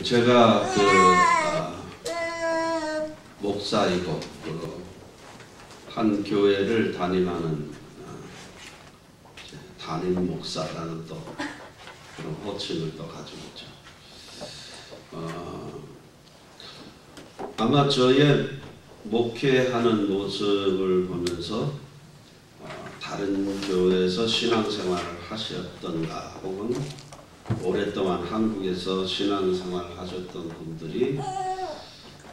제가 목사이고 한 교회를 담임하는 담임 목사라는 또 그런 호칭을 또 가지고 있죠. 아마 저의 목회하는 모습을 보면서 다른 교회에서 신앙생활을 하셨던가 혹은 오랫동안 한국에서 신앙생활을 하셨던 분들이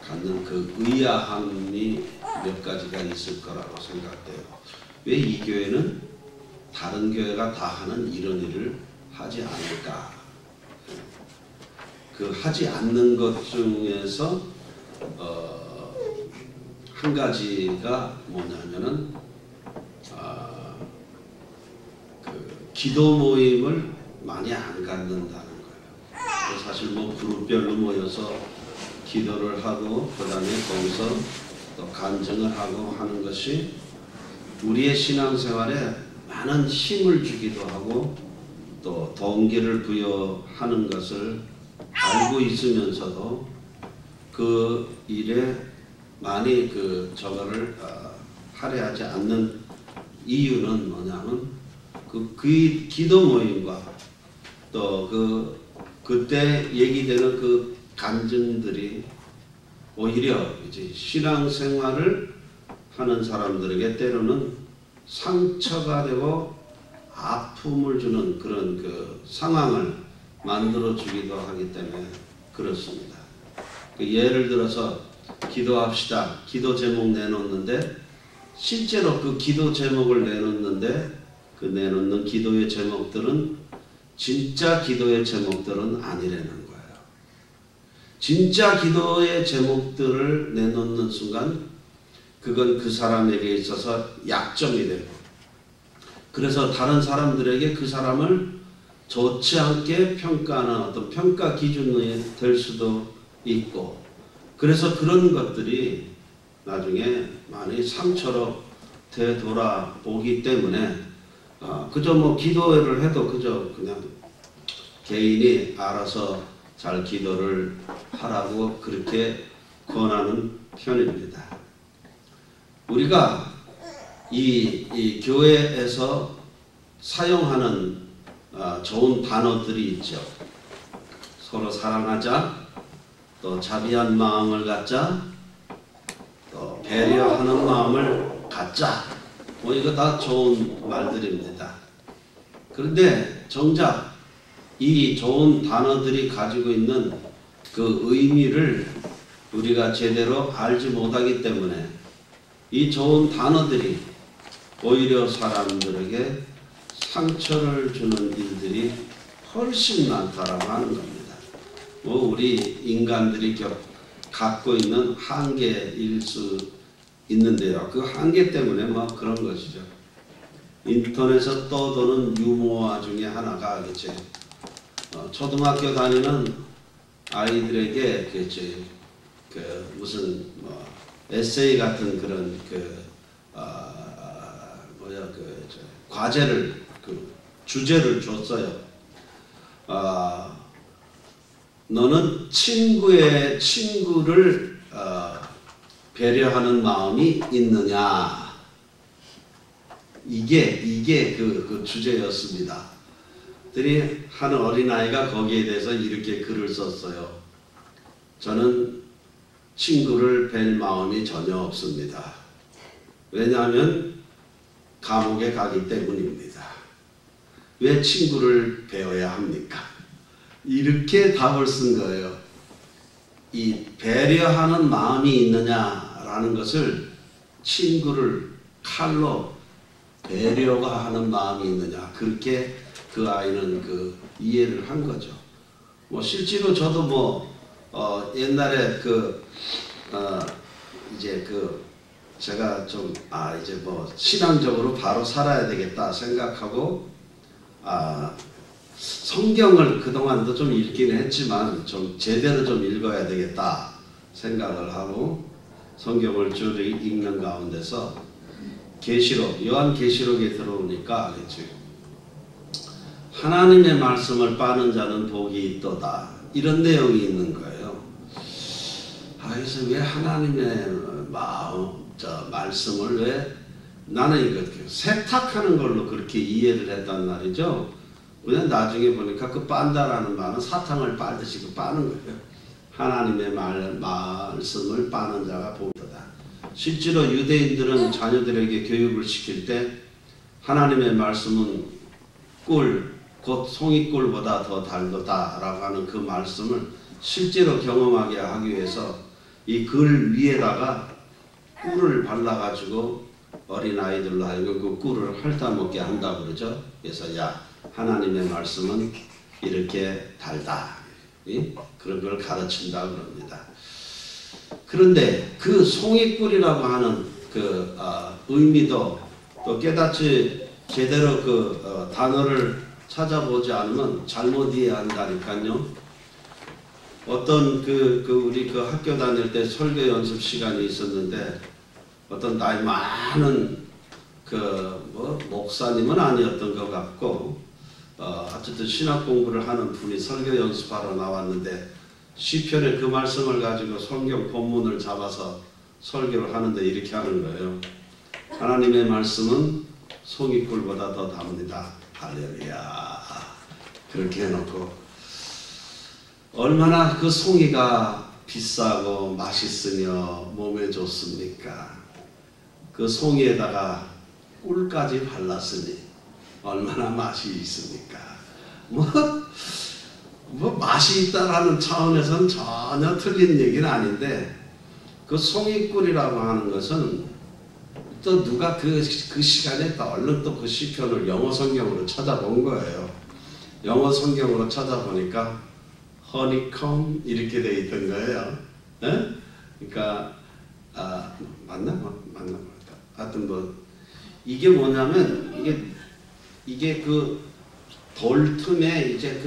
갖는 그 의아함이 몇 가지가 있을 거라고 생각돼요. 왜 이 교회는 다른 교회가 다 하는 이런 일을 하지 않을까? 그 하지 않는 것 중에서 한 가지가 뭐냐면은 그 기도 모임을 많이 안 갖는다는 거예요. 사실 뭐 그룹별로 모여서 기도를 하고 그 다음에 거기서 또 간증을 하고 하는 것이 우리의 신앙생활에 많은 힘을 주기도 하고 또 동기를 부여하는 것을 알고 있으면서도 그 일에 많이 저거를 할애하지 않는 이유는 뭐냐면 그 기도 모임과 또 그때 얘기되는 그 간증들이 오히려 이제 신앙생활을 하는 사람들에게 때로는 상처가 되고 아픔을 주는 그런 그 상황을 만들어 주기도 하기 때문에 그렇습니다. 예를 들어서 기도합시다. 기도 제목 내놓는데 실제로 그 기도 제목을 내놓는데 그 내놓는 기도의 제목들은 진짜 기도의 제목들은 아니라는 거예요. 진짜 기도의 제목들을 내놓는 순간 그건 그 사람에게 있어서 약점이 되고 그래서 다른 사람들에게 그 사람을 좋지 않게 평가하는 어떤 평가 기준이 될 수도 있고 그래서 그런 것들이 나중에 많이 상처로 되돌아보기 때문에 그저 뭐 기도를 해도 그저 그냥 개인이 알아서 잘 기도를 하라고 그렇게 권하는 편입니다. 우리가 이 교회에서 사용하는 좋은 단어들이 있죠. 서로 사랑하자, 또 자비한 마음을 갖자, 또 배려하는 마음을 갖자. 뭐 이거 다 좋은 말들입니다. 그런데 정작 이 좋은 단어들이 가지고 있는 그 의미를 우리가 제대로 알지 못하기 때문에 이 좋은 단어들이 오히려 사람들에게 상처를 주는 일들이 훨씬 많다라고 하는 겁니다. 뭐 우리 인간들이 갖고 있는 한계일 수 있는데요. 그 한계 때문에 뭐 그런 것이죠. 인터넷에 떠도는 유머화 중에 하나가 그치? 초등학교 다니는 아이들에게 무슨 뭐 에세이 같은 그런 과제를 주제를 줬어요. 너는 친구를 배려하는 마음이 있느냐? 이게 그 주제였습니다. 그랬더니 한 어린아이가 거기에 대해서 이렇게 글을 썼어요. 저는 친구를 뵐 마음이 전혀 없습니다. 왜냐하면 감옥에 가기 때문입니다. 왜 친구를 배워야 합니까? 이렇게 답을 쓴 거예요. 이 배려하는 마음이 있느냐라는 것을 친구를 칼로 배려가 하는 마음이 있느냐 그렇게 그 아이는 이해를 한 거죠. 뭐 실제로 저도 뭐 옛날에 이제 제가 좀 이제 뭐 신앙적으로 바로 살아야 되겠다 생각하고 성경을 그동안도 좀 읽기는 했지만 좀 제대로 좀 읽어야 되겠다 생각을 하고 성경을 쭉 읽는 가운데서 계시록, 요한계시록에 들어오니까 알겠지. 하나님의 말씀을 빠는 자는 복이 있도다. 이런 내용이 있는 거예요. 그래서 왜 하나님의 말씀을 왜 나는 이거 세탁하는 걸로 그렇게 이해를 했단 말이죠. 그냥 나중에 보니까 그 빤다라는 말은 사탕을 빨듯이 그 빠는 거예요. 하나님의 말씀을 빠는 자가 복이다. 실제로 유대인들은 자녀들에게 교육을 시킬 때 하나님의 말씀은 꿀, 곧 송이꿀보다 더 달도다라고 하는 그 말씀을 실제로 경험하게 하기 위해서 이 글 위에다가 꿀을 발라가지고 어린아이들로 하여금 그 꿀을 핥아먹게 한다고 그러죠. 그래서 야, 하나님의 말씀은 이렇게 달다. 그런 걸 가르친다고 그럽니다. 그런데 그 송이꿀이라고 하는 그 의미도 또 깨닫지 제대로 그 단어를 찾아보지 않으면 잘못 이해한다니까요. 어떤 우리 그 학교 다닐 때 설교 연습 시간이 있었는데 어떤 나이 많은 목사님은 아니었던 것 같고 어쨌든 신학 공부를 하는 분이 설교 연습하러 나왔는데 시편의 그 말씀을 가지고 성경 본문을 잡아서 설교를 하는데 이렇게 하는 거예요. 하나님의 말씀은 송이꿀보다 더 답니다. 할렐루야. 그렇게 해놓고 얼마나 그 송이가 비싸고 맛있으며 몸에 좋습니까? 그 송이에다가 꿀까지 발랐으니 얼마나 맛이 있습니까? 맛이 있다라는 차원에서는 전혀 틀린 얘기는 아닌데 그 송이꿀이라고 하는 것은 또 누가 그 시간에 또 얼른 또 그 시편을 영어 성경으로 찾아본 거예요. 영어 성경으로 찾아보니까 허니콤 이렇게 돼 있던 거예요. 에? 그러니까 맞나? 하여튼 이게 뭐냐면 이게 그 돌 틈에 이제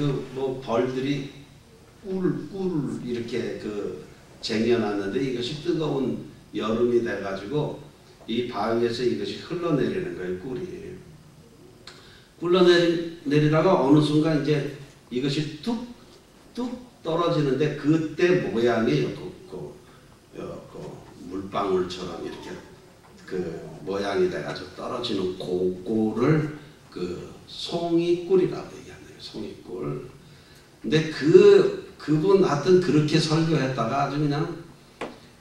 벌들이 꿀 이렇게 쟁여놨는데 이것이 뜨거운 여름이 돼가지고 이 바위에서 이것이 흘러내리는 거예요. 꿀이 흘러내리다가 어느 순간 이제 이것이 뚝 떨어지는데 그때 모양이 물방울처럼 이렇게 그 모양이 돼가지고 떨어지는 그거를 송이꿀이라고 얘기하네요. 송이꿀. 근데 그분 하여튼 그렇게 설교했다가 아주 그냥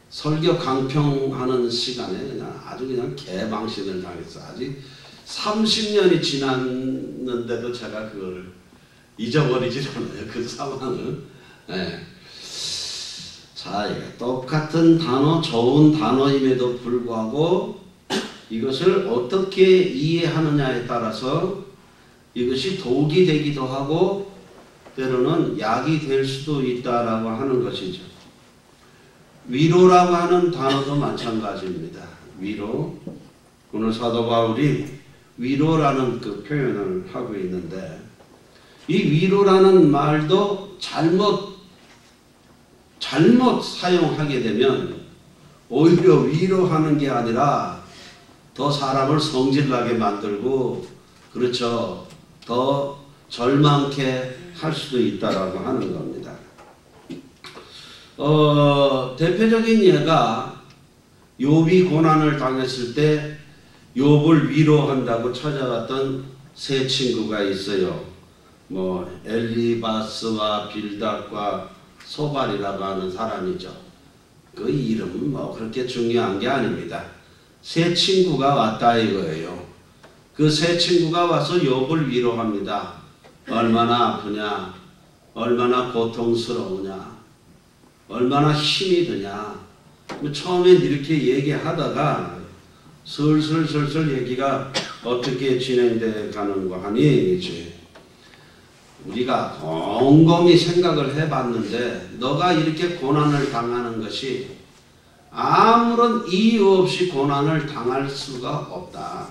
설교 강평하는 시간에 그냥 아주 그냥 개망신을 당했어. 아직 30년이 지났는데도 제가 그걸 잊어버리질 않아요. 그 상황을. 네. 자, 똑같은 단어, 좋은 단어임에도 불구하고 이것을 어떻게 이해하느냐에 따라서 이것이 독이 되기도 하고 때로는 약이 될 수도 있다라고 하는 것이죠. 위로라고 하는 단어도 마찬가지입니다. 위로. 오늘 사도 바울이 위로라는 그 표현을 하고 있는데 이 위로라는 말도 잘못 사용하게 되면 오히려 위로하는 게 아니라 더 사람을 성질나게 만들고 그렇죠. 더 절망케 할 수도 있다라고 하는 겁니다. 대표적인 예가 욥이 고난을 당했을 때 욥을 위로한다고 찾아왔던 세 친구가 있어요. 엘리바스와 빌닷과 소발이라고 하는 사람이죠. 그 이름은 그렇게 중요한 게 아닙니다. 세 친구가 왔다 이거예요. 그 세 친구가 와서 욥을 위로합니다. 얼마나 아프냐, 얼마나 고통스러우냐, 얼마나 힘이 드냐. 처음엔 이렇게 얘기하다가 슬슬 얘기가 어떻게 진행돼 가는가 하니 이제 우리가 곰곰이 생각을 해봤는데 너가 이렇게 고난을 당하는 것이 아무런 이유 없이 고난을 당할 수가 없다.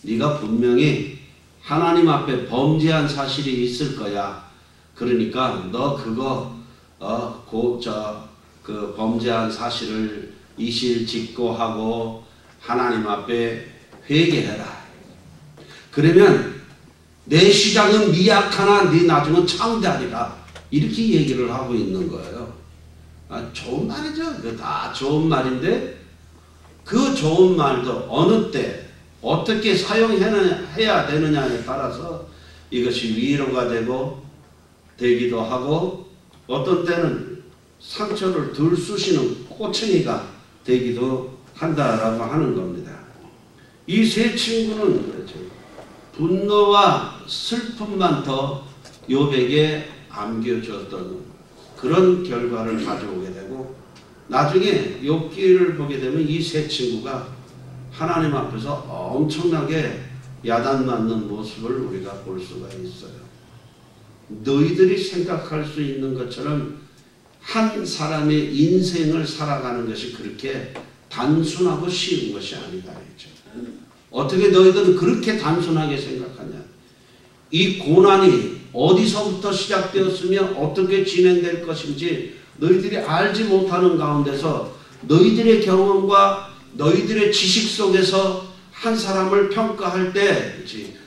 네가 분명히 하나님 앞에 범죄한 사실이 있을 거야. 그러니까 너 그거 그 범죄한 사실을 이실직고하고 하나님 앞에 회개해라. 그러면 내 시작은 미약하나 네 나중은 창대하리라. 이렇게 얘기를 하고 있는 거예요. 좋은 말이죠. 그거 다 좋은 말인데 그 좋은 말도 어느 때 어떻게 사용해야 되느냐에 따라서 이것이 위로가 되기도 하고 어떤 때는 상처를 덜 쑤시는 꼬챙이가 되기도 한다라고 하는 겁니다. 이 세 친구는 분노와 슬픔만 더 욥에게 안겨주었던 그런 결과를 가져오게 되고 나중에 욥기를 보게 되면 이 세 친구가 하나님 앞에서 엄청나게 야단맞는 모습을 우리가 볼 수가 있어요. 너희들이 생각할 수 있는 것처럼 한 사람의 인생을 살아가는 것이 그렇게 단순하고 쉬운 것이 아니다. 어떻게 너희들은 그렇게 단순하게 생각하냐? 이 고난이 어디서부터 시작되었으며 어떻게 진행될 것인지 너희들이 알지 못하는 가운데서 너희들의 경험과 너희들의 지식 속에서 한 사람을 평가할 때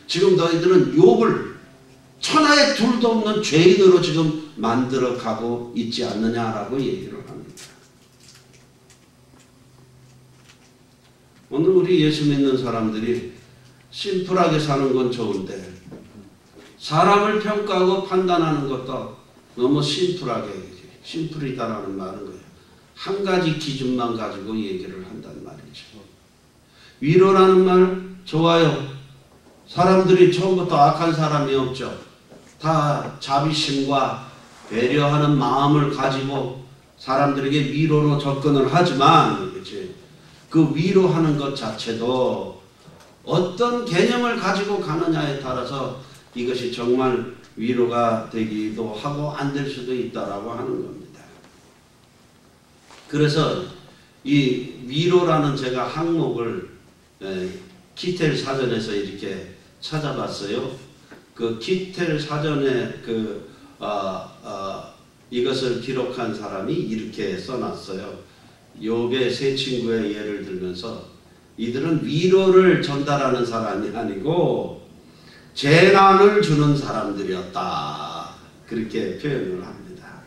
지금 너희들은 욥을 천하에 둘도 없는 죄인으로 지금 만들어 가고 있지 않느냐라고 얘기를 합니다. 오늘 우리 예수 믿는 사람들이 심플하게 사는 건 좋은데 사람을 평가하고 판단하는 것도 너무 심플이다라는 말은 거예요. 한 가지 기준만 가지고 얘기를 한단 말이죠. 위로라는 말 좋아요. 사람들이 처음부터 악한 사람이 없죠. 다 자비심과 배려하는 마음을 가지고 사람들에게 위로로 접근을 하지만 그 위로하는 것 자체도 어떤 개념을 가지고 가느냐에 따라서 이것이 정말 위로가 되기도 하고 안 될 수도 있다라고 하는 겁니다. 그래서 이 위로라는 제가 항목을 키텔 사전에서 이렇게 찾아봤어요. 그 키텔 사전에 이것을 기록한 사람이 이렇게 써놨어요. 욥의 세 친구의 예를 들면서 이들은 위로를 전달하는 사람이 아니고 재난을 주는 사람들이었다. 그렇게 표현을 합니다.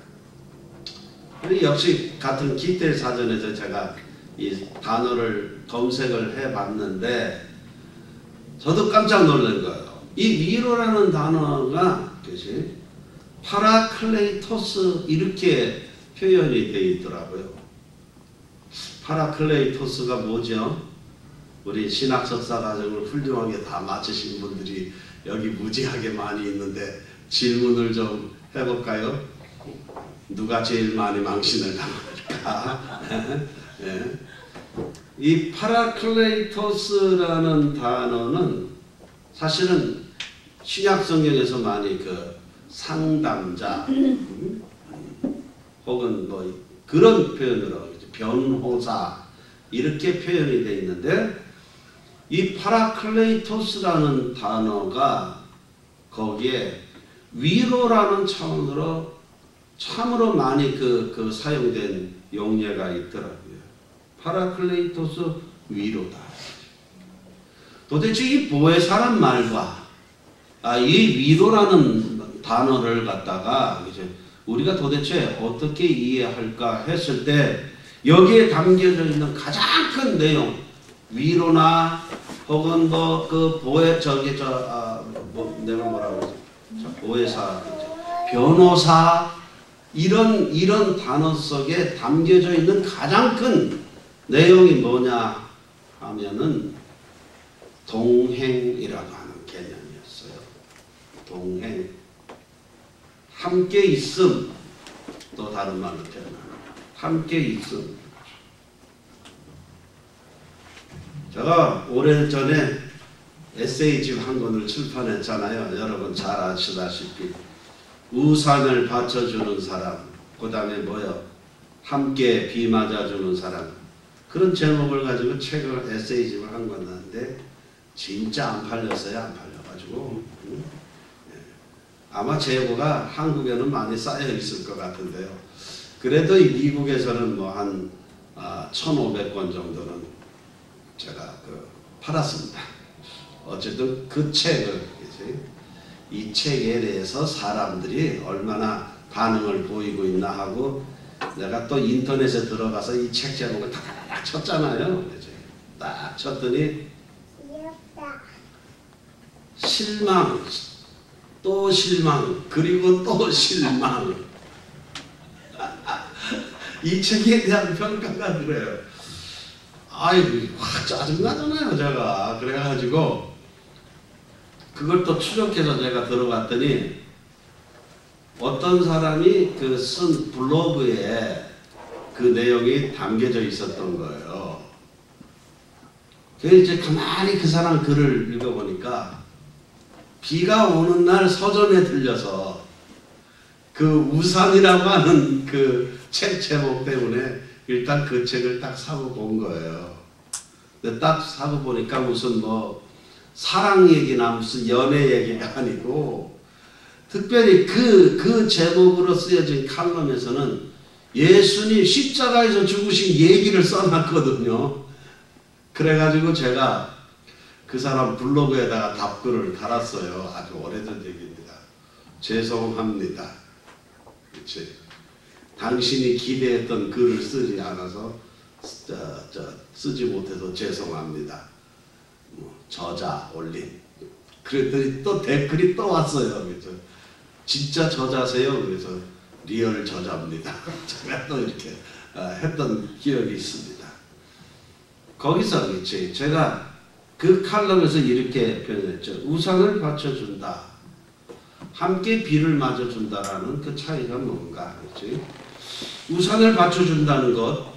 역시 같은 키텔 사전에서 제가 이 단어를 검색을 해봤는데 저도 깜짝 놀란 거예요. 이 위로라는 단어가 파라클레이토스 이렇게 표현이 되어 있더라고요. 파라클레이토스가 뭐죠? 우리 신학 석사 과정을 훌륭하게 다 마치신 분들이 여기 무지하게 많이 있는데 질문을 좀 해볼까요? 누가 제일 많이 망신을 당할까? 네. 이 파라클레이토스라는 단어는 사실은 신약 성경에서 많이 상담자 혹은 뭐 그런 표현으로 변호사 이렇게 표현이 되어 있는데 이 파라클레이토스라는 단어가 거기에 위로라는 차원으로 참으로 많이 사용된 용례가 있더라고요. 파라클레이토스 위로다. 도대체 이 보혜사란 말과 이 위로라는 단어를 갖다가 우리가 도대체 어떻게 이해할까 했을 때 여기에 담겨져 있는 가장 큰 내용 위로나 혹은 내가 뭐라고 그러지? 보혜사, 변호사 이런 단어 속에 담겨져 있는 가장 큰 내용이 뭐냐 하면은 동행이라고 하는 개념이었어요. 동행, 함께 있음, 또 다른 말로 표현합니다. 함께 있음. 제가 오래전에 에세이집 한 권을 출판했잖아요. 여러분 잘 아시다시피 우산을 받쳐주는 사람, 그 다음에 함께 비 맞아주는 사람, 그런 제목을 가지고 책을 에세이집을 한 권 났는데 진짜 안 팔렸어요. 안 팔려가지고 아마 재고가 한국에는 많이 쌓여 있을 것 같은데요. 그래도 미국에서는 한 1,500권 정도는 제가 팔았습니다. 어쨌든 그 책을 이 책에 대해서 사람들이 얼마나 반응을 보이고 있나 하고 내가 또 인터넷에 들어가서 이 책 제목을 딱 쳤잖아요. 딱 쳤더니 실망, 또 실망, 그리고 또 실망. 이 책에 대한 평가가 그래요. 아이고, 확 짜증나잖아요, 제가. 그래가지고, 그걸 또 추적해서 제가 들어봤더니, 어떤 사람이 그 쓴 블로그에 그 내용이 담겨져 있었던 거예요. 그래서 이제 가만히 그 사람 글을 읽어보니까, 비가 오는 날 서점에 들려서 그 우산이라고 하는 그 책 제목 때문에 일단 그 책을 딱 사고 본 거예요. 근데 딱 사고 보니까 무슨 뭐 사랑 얘기나 무슨 연애 얘기가 아니고 특별히 그 제목으로 쓰여진 칼럼에서는 예수님 십자가에서 죽으신 얘기를 써놨거든요. 그래가지고 제가 그 사람 블로그에다가 답글을 달았어요. 아주 오래전 얘기입니다. 죄송합니다. 그치? 당신이 기대했던 글을 쓰지 않아서 쓰지 못해서 죄송합니다. 저자 올린. 그랬더니 또 댓글이 또 왔어요. 그래서 진짜 저자세요? 그래서 리얼 저자입니다. 제가 또 이렇게 했던 기억이 있습니다. 거기서 그치? 제가 그 칼럼에서 이렇게 표현했죠. 우산을 받쳐준다. 함께 비를 맞아준다라는 그 차이가 뭔가. 그치? 우산을 받쳐준다는 것,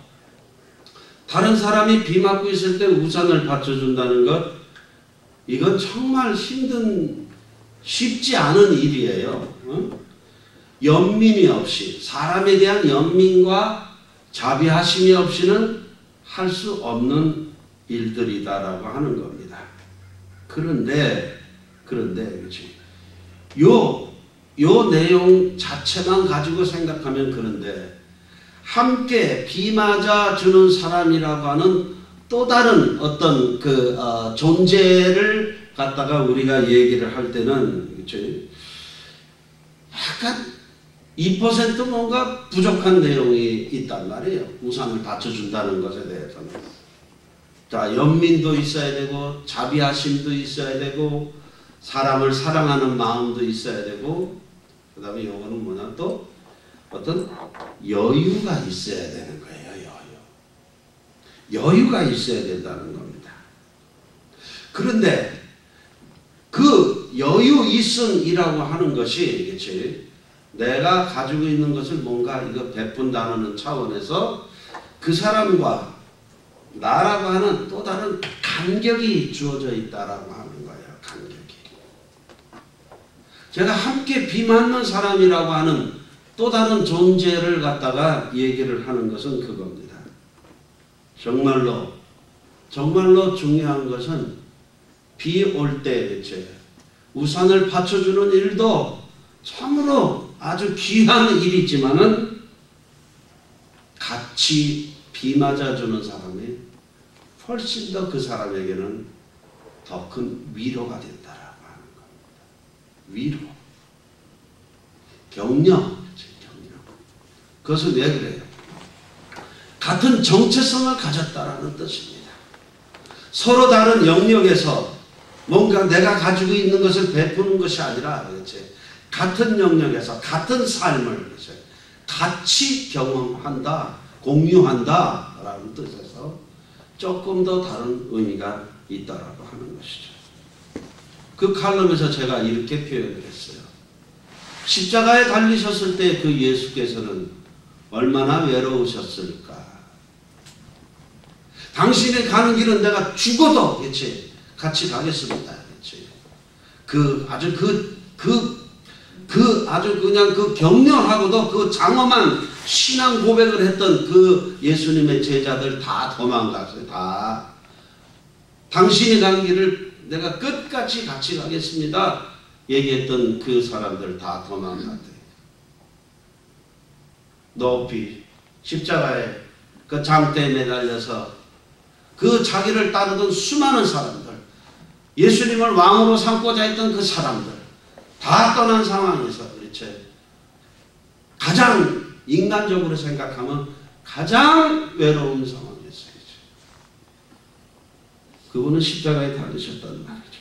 다른 사람이 비 맞고 있을 때 우산을 받쳐준다는 것, 이건 정말 쉽지 않은 일이에요. 응? 연민이 없이, 사람에 대한 연민과 자비하심이 없이는 할 수 없는 일들이다라고 하는 겁니다. 그런데, 그렇지. 요 내용 자체만 가지고 생각하면 그런데, 함께 비 맞아 주는 사람이라고 하는 또 다른 어떤 존재를 갖다가 우리가 얘기를 할 때는, 그치? 약간 2% 뭔가 부족한 내용이 있단 말이에요. 우산을 받쳐준다는 것에 대해서는. 자, 연민도 있어야 되고, 자비하심도 있어야 되고, 사람을 사랑하는 마음도 있어야 되고, 그 다음에 요거는 뭐냐, 또 어떤 여유가 있어야 되는 거예요. 여유가 있어야 된다는 겁니다. 그런데 그 여유 있음이라고 하는 것이, 그치? 내가 가지고 있는 것을 뭔가 이거 베푼다는 차원에서 그 사람과 나라고 하는 또 다른 간격이 주어져 있다라고 하는 거예요. 간격이. 제가 함께 비 맞는 사람이라고 하는 또 다른 존재를 갖다가 얘기를 하는 것은 그겁니다. 정말로 중요한 것은 비 올 때 우산을 받쳐주는 일도 참으로 아주 귀한 일이지만은 같이 비 맞아주는 사람이 훨씬 더 그 사람에게는 더 큰 위로가 된다라고 하는 겁니다. 위로. 격려. 그것은 왜 그래요? 같은 정체성을 가졌다라는 뜻입니다. 서로 다른 영역에서 뭔가 내가 가지고 있는 것을 베푸는 것이 아니라, 그렇지? 같은 영역에서 같은 삶을 같이 경험한다, 공유한다 라는 뜻에서 조금 더 다른 의미가 있다라고 하는 것이죠. 그 칼럼에서 제가 이렇게 표현을 했어요. 십자가에 달리셨을 때 그 예수께서는 얼마나 외로우셨을까. 당신이 가는 길은 내가 죽어도, 그치? 같이 가겠습니다. 그치? 아주 그냥 그 격렬하고도 그 장엄한 신앙 고백을 했던 그 예수님의 제자들 다 도망갔어요. 다. 당신이 간 길을 내가 끝까지 같이 가겠습니다. 얘기했던 그 사람들 다 도망갔대요. 높이 십자가에 그 장대에 매달려서 그 자기를 따르던 수많은 사람들, 예수님을 왕으로 삼고자 했던 그 사람들 다 떠난 상황에서, 그렇지? 가장 인간적으로 생각하면 가장 외로운 상황이었어요. 그분은 십자가에 달리셨다는 말이죠.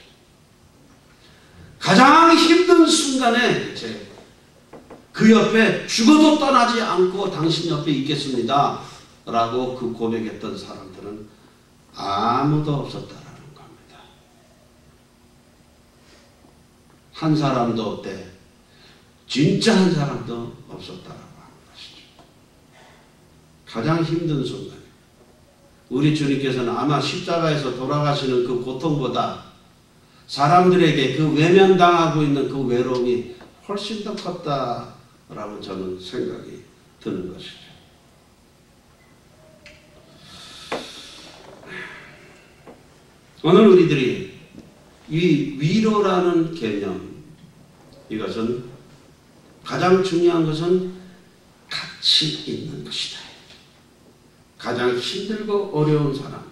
가장 힘든 순간에 그 옆에 죽어도 떠나지 않고 당신 옆에 있겠습니다 라고 그 고백했던 사람들은 아무도 없었다라는 겁니다. 한 사람도 없대. 진짜 한 사람도 없었다라고 하는 것이죠. 가장 힘든 순간, 우리 주님께서는 아마 십자가에서 돌아가시는 그 고통보다 사람들에게 그 외면당하고 있는 그 외로움이 훨씬 더 컸다라고 저는 생각이 드는 것이죠. 오늘 우리들이 이 위로라는 개념, 이것은 가장 중요한 것은 같이 있는 것이다. 가장 힘들고 어려운 사람들,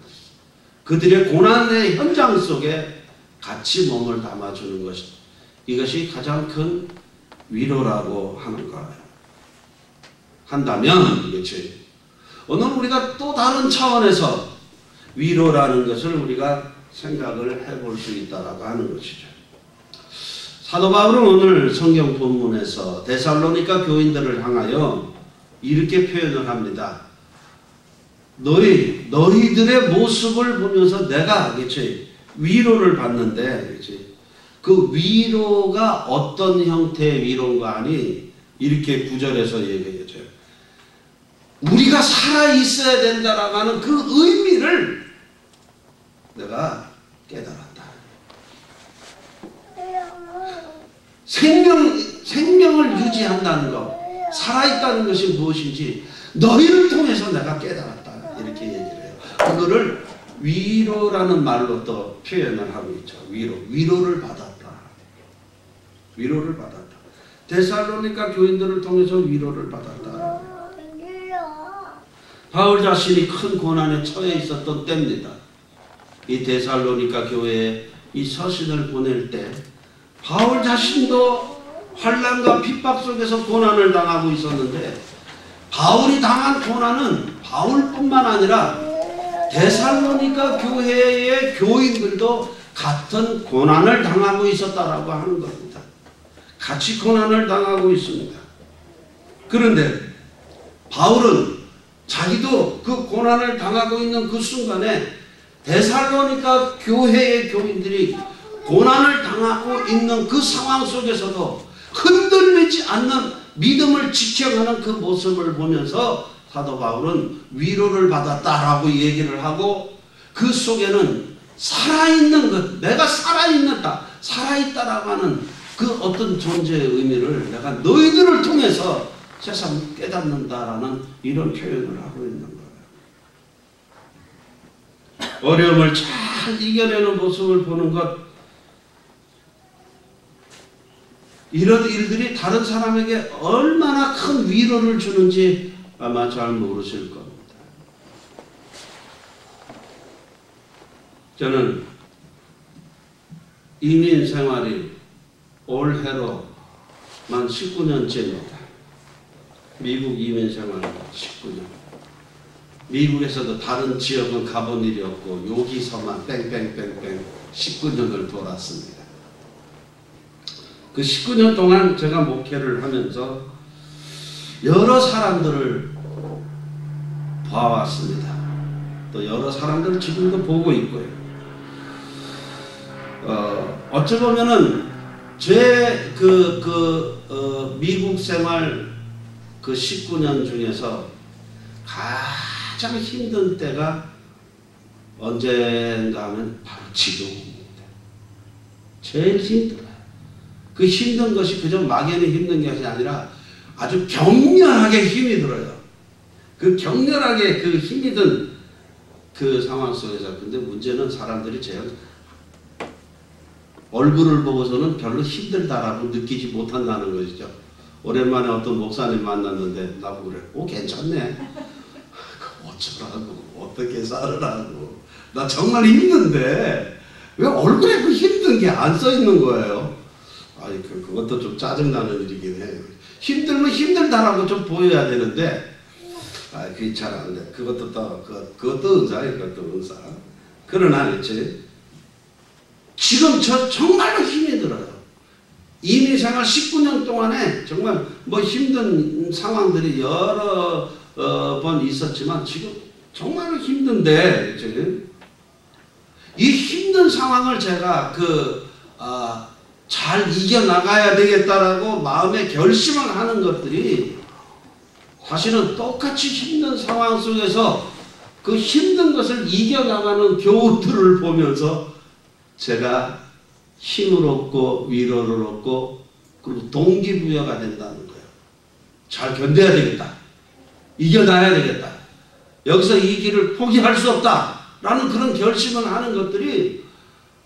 그들의 고난의 현장 속에 같이 몸을 담아주는 것, 이것이 가장 큰 위로라고 하는 거예요. 한다면, 그렇지. 오늘 우리가 또 다른 차원에서 위로라는 것을 우리가 생각을 해볼 수 있다라고 하는 것이죠. 사도 바울은 오늘 성경 본문에서 데살로니가 교인들을 향하여 이렇게 표현을 합니다. 너희들의 모습을 보면서 내가, 그치, 위로를 받는데, 그치, 그 위로가 어떤 형태의 위로인가 하니 이렇게 구절에서 얘기해줘요. 우리가 살아있어야 된다라고 하는 그 의미를 내가 깨달았다. 생명을 유지한다는 것, 살아있다는 것이 무엇인지 너희를 통해서 내가 깨달았다. 이렇게 얘기를 해요. 그거를 위로라는 말로 또 표현을 하고 있죠. 위로를 받았다. 위로를 받았다. 데살로니가 교인들을 통해서 위로를 받았다. 바울 자신이 큰 고난에 처해 있었던 때입니다. 이 데살로니가 교회에 이 서신을 보낼 때 바울 자신도 환난과 핍박 속에서 고난을 당하고 있었는데, 바울이 당한 고난은 바울뿐만 아니라 데살로니가 교회의 교인들도 같은 고난을 당하고 있었다라고 하는 겁니다. 같이 고난을 당하고 있습니다. 그런데 바울은 자기도 그 고난을 당하고 있는 그 순간에 데살로니가 교회의 교인들이 고난을 당하고 있는 그 상황 속에서도 흔들리지 않는 믿음을 지켜가는 그 모습을 보면서 사도 바울은 위로를 받았다라고 얘기를 하고, 그 속에는 살아있는 것, 내가 살아있다라고 하는 그 어떤 존재의 의미를 내가 너희들을 통해서 세상 깨닫는다라는 이런 표현을 하고 있는 거예요. 어려움을 잘 이겨내는 모습을 보는 것, 이런 일들이 다른 사람에게 얼마나 큰 위로를 주는지 아마 잘 모르실 겁니다. 저는 이민 생활이 올해로만 19년째입니다. 미국 이민 생활 19년. 미국에서도 다른 지역은 가본 일이 없고 여기서만 뺑뺑뺑뺑 19년을 돌았습니다. 그 19년 동안 제가 목회를 하면서 여러 사람들을 봐왔습니다. 또 여러 사람들을 지금도 보고 있고요. 어찌 보면은 제 미국 생활 그 19년 중에서 가장 힘든 때가 언젠가 하면 바로 지금입니다. 제일 힘들어요. 그 힘든 것이 그저 막연히 힘든 것이 아니라 아주 격렬하게 힘이 들어요. 그 격렬하게 그 힘이 든 그 상황 속에서, 근데 문제는 사람들이 제 얼굴을 보고서는 별로 힘들다라고 느끼지 못한다는 것이죠. 오랜만에 어떤 목사님 만났는데 나보고 그래, 괜찮네. 어쩌라고, 어떻게 살으라고. 나 정말 힘든데 왜 얼굴에 그 힘든 게 안 써 있는 거예요. 아니, 그것도 좀 짜증나는 일이긴 해요. 힘들면 힘들다라고 좀 보여야 되는데 그게 잘 안 돼. 그것도 은사예요. 그것도 은사. 그러나 이제 지금 저 정말로 힘이 들어요. 이민 생활 19년 동안에 정말 뭐 힘든 상황들이 여러 번 있었지만 지금 정말로 힘든데 이제 이 힘든 상황을 제가 잘 이겨나가야 되겠다라고 마음에 결심을 하는 것들이 사실은 똑같이 힘든 상황 속에서 그 힘든 것을 이겨나가는 교우들을 보면서 제가 힘을 얻고 위로를 얻고 그리고 동기부여가 된다는 거예요. 잘 견뎌야 되겠다. 이겨나야 되겠다. 여기서 이 길을 포기할 수 없다라는 그런 결심을 하는 것들이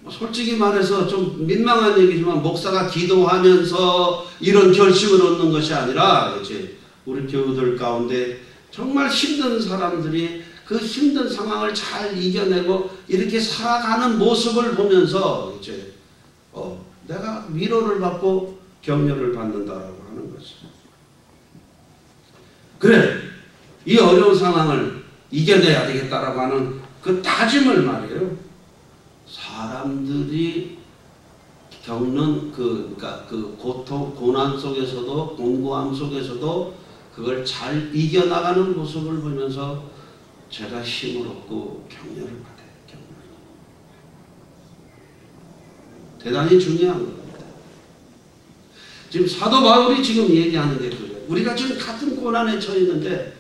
솔직히 말해서 좀 민망한 얘기지만 목사가 기도하면서 이런 결심을 얻는 것이 아니라 이제 우리 교우들 가운데 정말 힘든 사람들이 그 힘든 상황을 잘 이겨내고 이렇게 살아가는 모습을 보면서 이제 내가 위로를 받고 격려를 받는다라고 하는 것이죠. 그래, 이 어려운 상황을 이겨내야 되겠다라고 하는 그 다짐을 말이에요. 사람들이 겪는 그 고통, 고난 속에서도, 공고함 속에서도 그걸 잘 이겨나가는 모습을 보면서 제가 힘을 얻고 격려를 받아요. 대단히 중요한 겁니다. 지금 사도 바울이 지금 얘기하는 게 그래요. 우리가 지금 같은 고난에 처해 있는데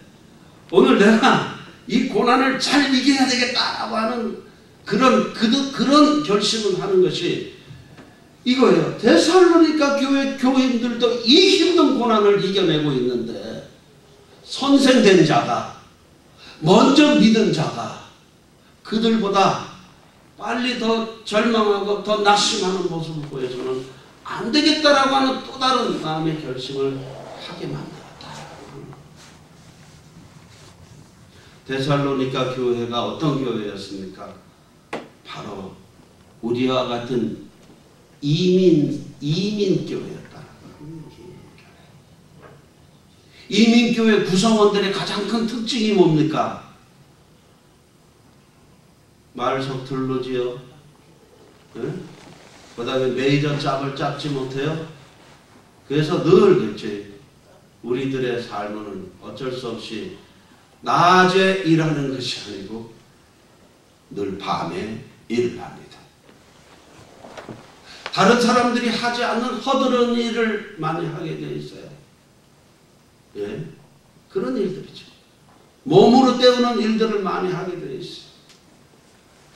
오늘 내가 이 고난을 잘 이겨야 되겠다라고 하는 그런 결심을 하는 것이 이거예요. 데살로니가 교회 교인들도 이 힘든 고난을 이겨내고 있는데 선생된 자가, 먼저 믿은 자가 그들보다 빨리 더 절망하고 더 낙심하는 모습을 보여서는 안 되겠다라고 하는 또 다른 마음의 결심을 하게 만들었다. 데살로니가 교회가 어떤 교회였습니까? 바로 우리와 같은 이민교회였다. 이민교회 구성원들의 가장 큰 특징이 뭡니까? 말 서툴르지요. 네? 그 다음에 메이저 짝을 짝지 못해요. 그래서 늘 그렇지. 우리들의 삶은 어쩔 수 없이 낮에 일하는 것이 아니고 늘 밤에 일을 합니다. 다른 사람들이 하지 않는 허드렛 일을 많이 하게 되어 있어요. 예? 그런 일들이죠. 몸으로 때우는 일들을 많이 하게 되어 있어요.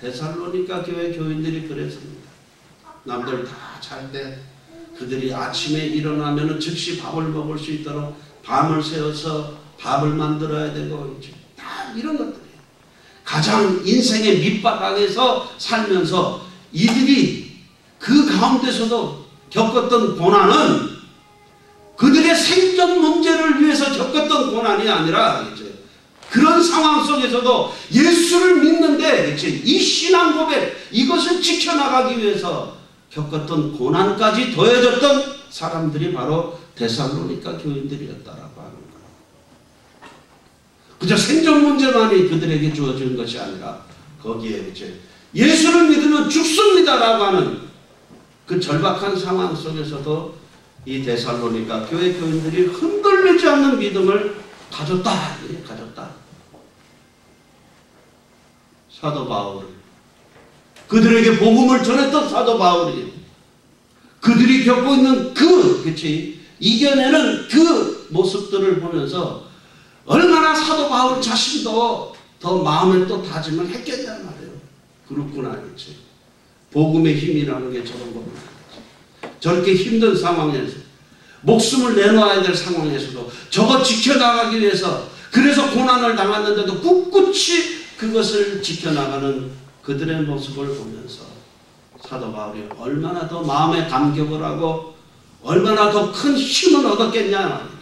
데살로니가 교회 교인들이 그랬습니다. 남들 다 잘 때 그들이 아침에 일어나면 즉시 밥을 먹을 수 있도록 밤을 새워서 밥을 만들어야 되고 다 이런 것들이에요. 가장 인생의 밑바닥에서 살면서 이들이 그 가운데서도 겪었던 고난은 그들의 생존 문제를 위해서 겪었던 고난이 아니라 그런 상황 속에서도 예수를 믿는데 이 신앙 고백 이것을 지켜나가기 위해서 겪었던 고난까지 더해졌던 사람들이 바로 데살로니가 교인들이었다라고 하는 거예요. 그저 생존 문제만이 그들에게 주어진 것이 아니라 거기에 예수를 믿으면 죽습니다라고 하는 그 절박한 상황 속에서도 이 데살로니가 교회 교인들이 흔들리지 않는 믿음을 가졌다. 사도 바울, 그들에게 복음을 전했던 사도 바울이 그들이 겪고 있는 이겨내는 그 모습들을 보면서 얼마나 사도 바울 자신도 더 마음에 또 다짐을 했겠단 말이에요. 그렇구나. 복음의 힘이라는 게 저런 겁니다. 저렇게 힘든 상황에서 목숨을 내놓아야 될 상황에서도 저거 지켜나가기 위해서 그래서 고난을 당했는데도 꿋꿋이 그것을 지켜나가는 그들의 모습을 보면서 사도 바울이 얼마나 더 마음에 감격을 하고 얼마나 더 큰 힘을 얻었겠냐.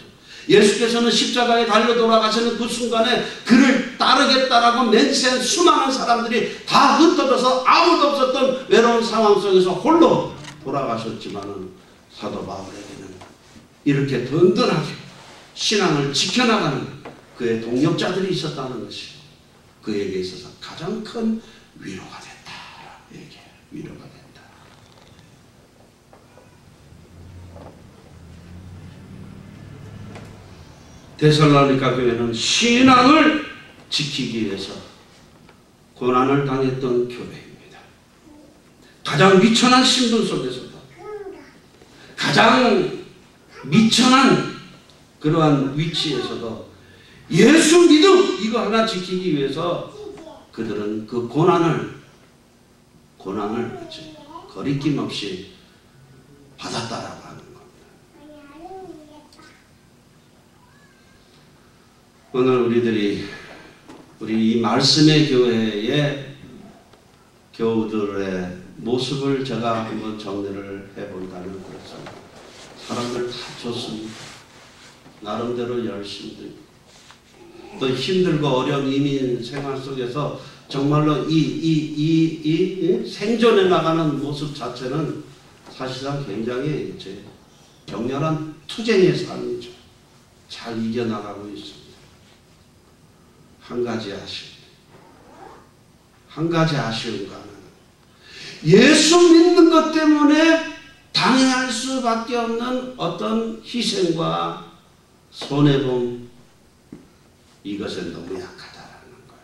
예수께서는 십자가에 달려 돌아가시는 그 순간에 그를 따르겠다라고 맹세한 수많은 사람들이 다 흩어져서 아무도 없었던 외로운 상황 속에서 홀로 돌아가셨지만은 사도 바울에게는 이렇게 든든하게 신앙을 지켜나가는 그의 동력자들이 있었다는 것이 그에게 있어서 가장 큰 위로가 됐다. 이게 위로가 됐다. 데살로니가 교회는 신앙을 지키기 위해서 고난을 당했던 교회입니다. 가장 미천한 신분 속에서도 가장 미천한 그러한 위치에서도 예수 믿음 이거 하나 지키기 위해서 그들은 그 고난을 그치, 거리낌 없이 받았다라고 하는 겁니다. 오늘 우리 이 말씀의 교회의 교우들의 모습을 제가 한번 정리를 해본다면 그렇습니다. 사람들 다 좋습니다. 나름대로 열심히 또 힘들고 어려운 이민 생활 속에서 정말로 이 생존해 나가는 모습 자체는 사실상 굉장히 이제 격렬한 투쟁의 삶이죠. 잘 이겨나가고 있습니다. 한 가지 아쉬운 거 하나는 예수 믿는 것 때문에 당해할 수밖에 없는 어떤 희생과 손해봄 이것은 너무 약하다라는 거예요.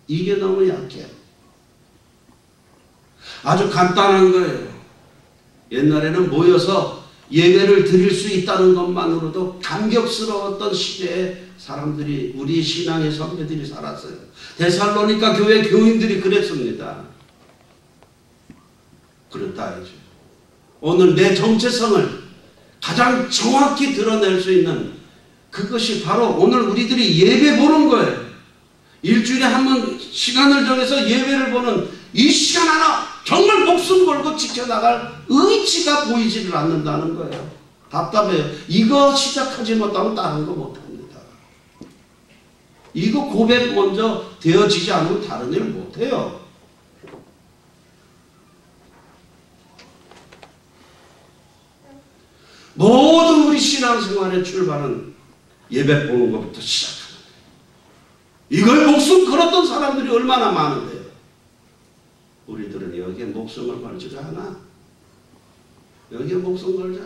이게 너무 약해요. 아주 간단한 거예요. 옛날에는 모여서 예배를 드릴 수 있다는 것만으로도 감격스러웠던 시대에 사람들이 우리 신앙의 선배들이 살았어요. 데살로니가 교회 교인들이 그랬습니다. 그렇다 이제 오늘 내 정체성을 가장 정확히 드러낼 수 있는 그것이 바로 오늘 우리들이 예배 보는 거예요. 일주일에 한 번 시간을 정해서 예배를 보는 이 시간 하나 정말 목숨 걸고 지켜나갈 의지가 보이지를 않는다는 거예요. 답답해요. 이거 시작하지 못하면 다른 거 못합니다. 이거 고백 먼저 되어지지 않으면 다른 일 못해요. 모든 우리 신앙생활의 출발은 예배 보는 것부터 시작합니다. 이걸 목숨 걸었던 사람들이 얼마나 많은데요. 우리들은 여기에 목숨을 걸지가 않아. 여기에 목숨 걸자.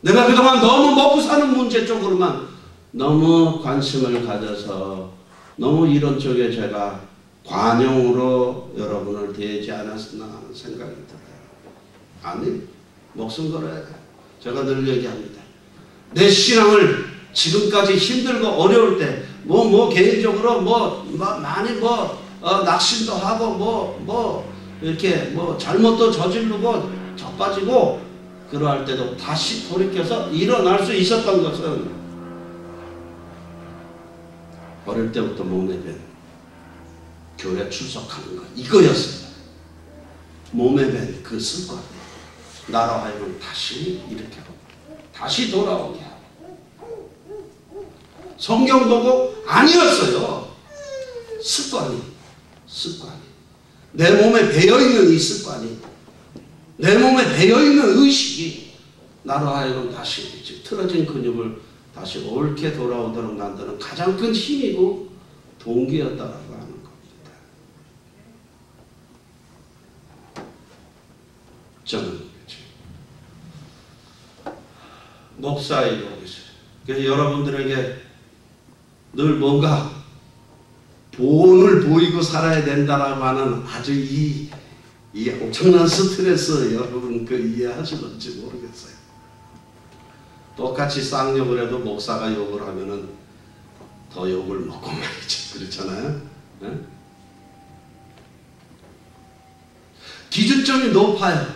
내가 그동안 너무 먹고 사는 문제 쪽으로만 너무 관심을 가져서 너무 이런 쪽에 제가 관용으로 여러분을 대하지 않았나 하는 생각이 들어요. 아니, 목숨 걸어야 돼. 제가 늘 얘기합니다. 내 신앙을 지금까지 힘들고 어려울 때 개인적으로 많이 낙심도 하고 이렇게 잘못도 저지르고 자빠지고 그러할 때도 다시 돌이켜서 일어날 수 있었던 것은 어릴 때부터 몸에 밴 교회 출석하는 것 이거였어요. 몸에 밴 그 습관 나로 하여금 다시 이렇게 하고 다시 돌아오게 하고 성경 보고 아니었어요. 습관이 내 몸에 배어있는 이 습관이 내 몸에 배어있는 의식이 나로 하여금 다시 틀어진 근육을 다시 옳게 돌아오도록 만드는 가장 큰 힘이고 동기였다라고 하는 겁니다. 저는 목사이고 그래서 여러분들에게 늘 뭔가 본을 보이고 살아야 된다라고 하는 아주 이 엄청난 스트레스 여러분 이해하실런지 모르겠어요. 똑같이 쌍욕을 해도 목사가 욕을 하면은 더 욕을 먹고 말이죠. 그렇잖아요. 네? 기준점이 높아요.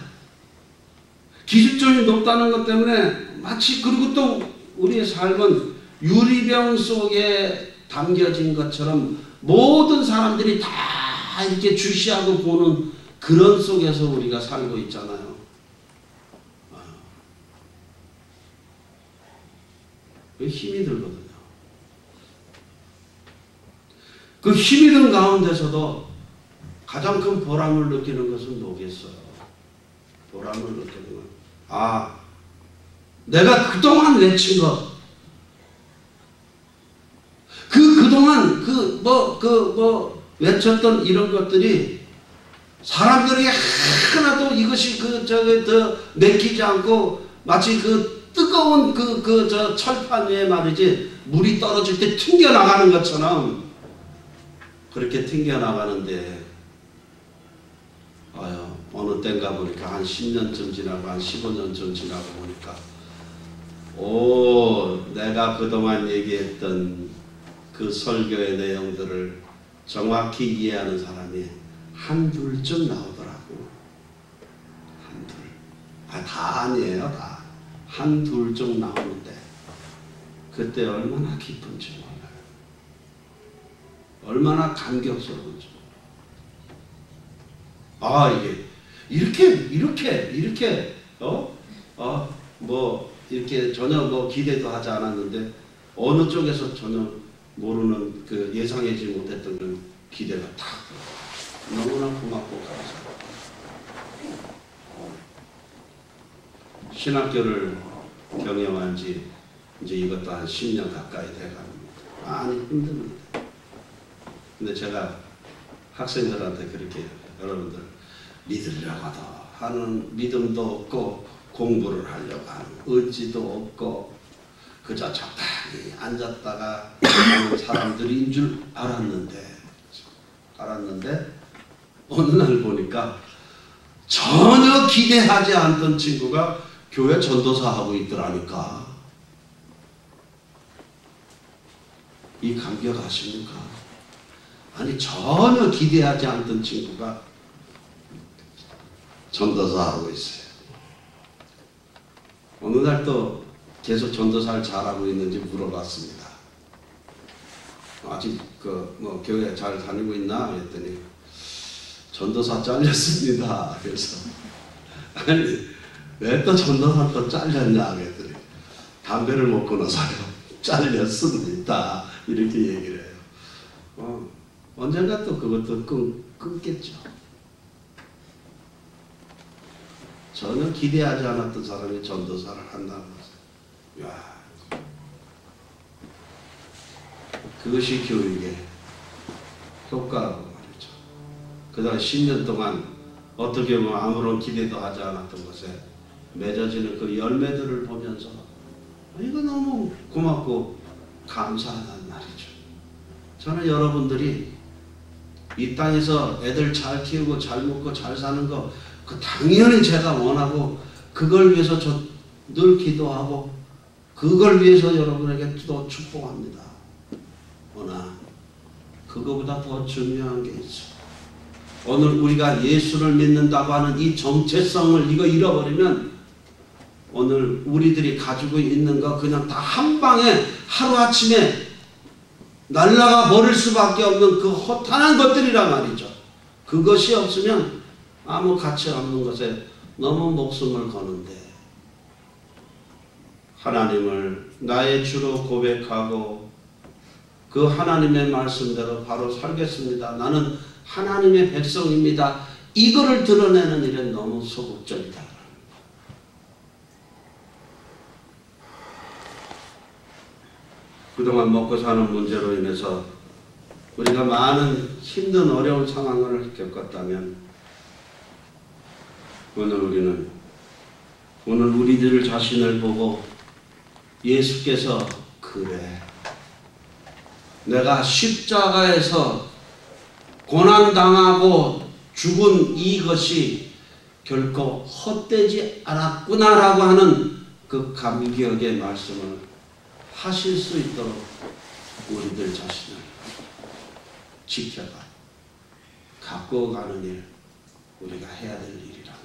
기준점이 높다는 것 때문에 마치 그리고 또 우리의 삶은 유리병 속에 담겨진 것처럼 모든 사람들이 다 이렇게 주시하고 보는 그런 속에서 우리가 살고 있잖아요. 힘이 들거든요. 그 힘이 든 가운데서도 가장 큰 보람을 느끼는 것은 뭐겠어요? 보람을 느끼는 건 아, 내가 그동안 외친 것, 그동안 외쳤던 이런 것들이 사람들에게 하나도 이것이 더 내키지 않고 마치 뜨거운 철판 위에 말이지 물이 떨어질 때 튕겨나가는 것처럼 그렇게 튕겨나가는데, 어느 때인가 보니까 한 10년쯤 지나고 한 15년쯤 지나고 보니까 내가 그동안 얘기했던 그 설교의 내용들을 정확히 이해하는 사람이 한둘쯤 나오더라고. 한둘. 다 아니에요. 다. 한둘쯤 나오는데 그때 얼마나 기쁜지 몰라요. 얼마나 감격스러운지. 이게 이렇게 이렇게 전혀 기대도 하지 않았는데 어느 쪽에서 전혀 모르는 예상하지 못했던 그런 기대가 탁 너무나 고맙고 감사합니다. 신학교를 경영한 지 이제 이것도 한 10년 가까이 돼갑니다. 많이 힘듭니다. 근데 제가 학생들한테 그렇게 여러분들 믿으려고도 하는 믿음도 없고 공부를 하려고 하는 의지도 없고 그저 적당히 앉았다가 하는 사람들인 줄 알았는데 어느 날 보니까 전혀 기대하지 않던 친구가 교회 전도사 하고 있더라니까. 이 감격 아십니까? 아니 전혀 기대하지 않던 친구가 전도사 하고 있어요. 어느 날 또 계속 전도사를 잘하고 있는지 물어봤습니다. 아직 교회 잘 다니고 있나? 그랬더니 전도사 잘렸습니다. 그래서 아니 왜 또 전도사 또 잘렸냐? 그랬더니 담배를 못 끊어서요. 잘렸습니다. 이렇게 얘기를 해요. 언젠가 또 그것도 끊겠죠. 전혀 기대하지 않았던 사람이 전도사를 한다는 것은, 그것이 교육의 효과라고 말이죠. 그 다음 10년 동안 어떻게 보면 아무런 기대도 하지 않았던 것에 맺어지는 그 열매들을 보면서 이거 너무 고맙고 감사하다는 말이죠. 저는 여러분들이 이 땅에서 애들 잘 키우고 잘 먹고 잘 사는 거 당연히 제가 원하고 그걸 위해서 저 늘 기도하고 그걸 위해서 여러분에게 또 축복합니다. 그러나 그거보다 더 중요한 게 있어. 오늘 우리가 예수를 믿는다고 하는 이 정체성을 이거 잃어버리면 오늘 우리들이 가지고 있는 거 그냥 다 한 방에 하루아침에 날아가 버릴 수밖에 없는 그 허탄한 것들이란 말이죠. 그것이 없으면 아무 가치 없는 것에 너무 목숨을 거는데 하나님을 나의 주로 고백하고 그 하나님의 말씀대로 바로 살겠습니다. 나는 하나님의 백성입니다. 이거를 드러내는 일은 너무 소극적이다. 그동안 먹고 사는 문제로 인해서 우리가 많은 힘든 어려운 상황을 겪었다면 오늘 우리들 자신을 보고 예수께서 그래 내가 십자가에서 고난당하고 죽은 이것이 결코 헛되지 않았구나라고 하는 그 감격의 말씀을 하실 수 있도록 우리들 자신을 지켜가 갖고 가는 일 우리가 해야 될 일이라고